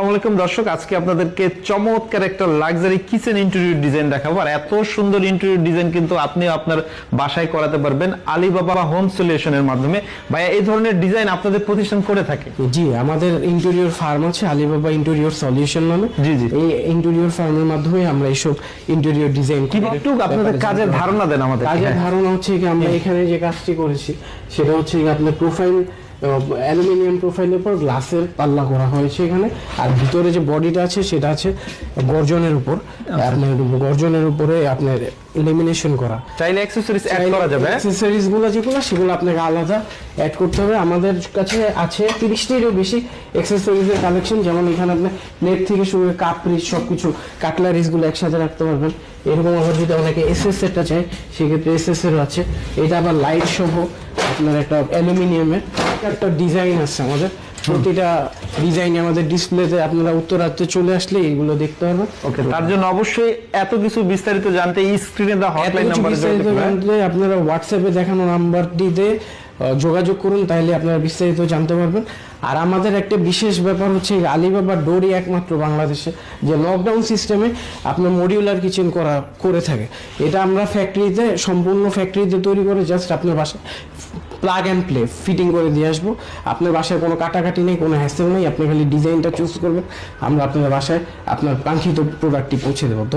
আসসালামু আলাইকুম দর্শক, আজকে আপনাদেরকে চমৎকার একটা লাক্সারি কিচেন ইন্টেরিয়র ডিজাইন দেখাবো। আর এত সুন্দর ইন্টেরিয়র ডিজাইন কিন্তু আপনি আপনার বাসায় করাতে পারবেন আলিবাবা হোম সলিউশনের মাধ্যমে। ভাইয়া, এই ধরনের ডিজাইন আপনাদের প্রতিষ্ঠান করে থাকে? জি, আমাদের ইন্টেরিয়র ফার্ম আছে আলিবাবা ইন্টেরিয়র সলিউশন নামে। জি জি, এই ইন্টেরিয়র ফার্মের মাধ্যমে আমরা এইসব ইন্টেরিয়র ডিজাইন একটু আপনাদের কাজের ধারণা দেন আমাদের। কাজের ধারণা হচ্ছে কি আমরা এখানে যে কাজটি করেছি সেটা হচ্ছে কি আপনার প্রোফাইল অ্যালুমিনিয়াম প্রোফাইলের উপর গ্লাসের পাল্লা করা হয়েছে এখানে। আর ভিতরে যে বডিটা আছে সেটা আছে গর্জনের উপর, আপনার গর্জনের উপরে আপনার লেমিনেশন করা। চাইলে অ্যাকসেসরিজ অ্যাড করা যাবে। অ্যাকসেসরিজ গুলো যেগুলো সেগুলো আপনাকে আলাদা অ্যাড করতে হবে। আমাদের কাছে আছে 30টিরও বেশি অ্যাকসেসরিজের কালেকশন, যেমন এখানে আপনি প্লেট থেকে শুরু করে কাপ রিচ সবকিছু কাটলারিজ গুলো একসাথে রাখতে পারবেন। এরকম আবার যদি অনেকে এসএস সেটটা চায় সেক্ষেত্রে এসএস এর আছে। এটা আবার লাইট সহ আপনার একটা অ্যালুমিনিয়ামের একটা ডিজাইন আছে আমাদের। প্রতিটা ডিজাইন আমাদের ডিসপ্লেতে আপনারা উত্তরাতে চলে আসলে এগুলো দেখতে পারবেন। ওকে, তার জন্য অবশ্যই এত কিছু বিস্তারিত জানতে এই স্ক্রিনে দেওয়া হটলাইন নাম্বারে জানতে আপনারা হোয়াটসঅ্যাপে দেখানো নাম্বারটিতে যোগাযোগ করুন, তাহলে আপনারা বিস্তারিত জানতে পারবেন। আর আমাদের একটা বিশেষ ব্যাপার হচ্ছে আলিবাবা ডোরই একমাত্র বাংলাদেশে যে লকডাউন সিস্টেমে আপনার মডিউলার কিচেন করে থাকে। এটা আমরা ফ্যাক্টরিতে সম্পূর্ণ ফ্যাক্টরিতে তৈরি করে জাস্ট আপনার বাসায় প্লাগ অ্যান্ড প্লে ফিটিং করে দিয়ে আসবো। আপনার বাসায় কোনো কাটাকাটি নেই, কোনো হ্যাসেল নেই। আপনি খালি ডিজাইনটা চুজ করবেন, আমরা আপনার বাসায় আপনার কাঙ্ক্ষিত প্রোডাক্টটি পৌঁছে দেবো।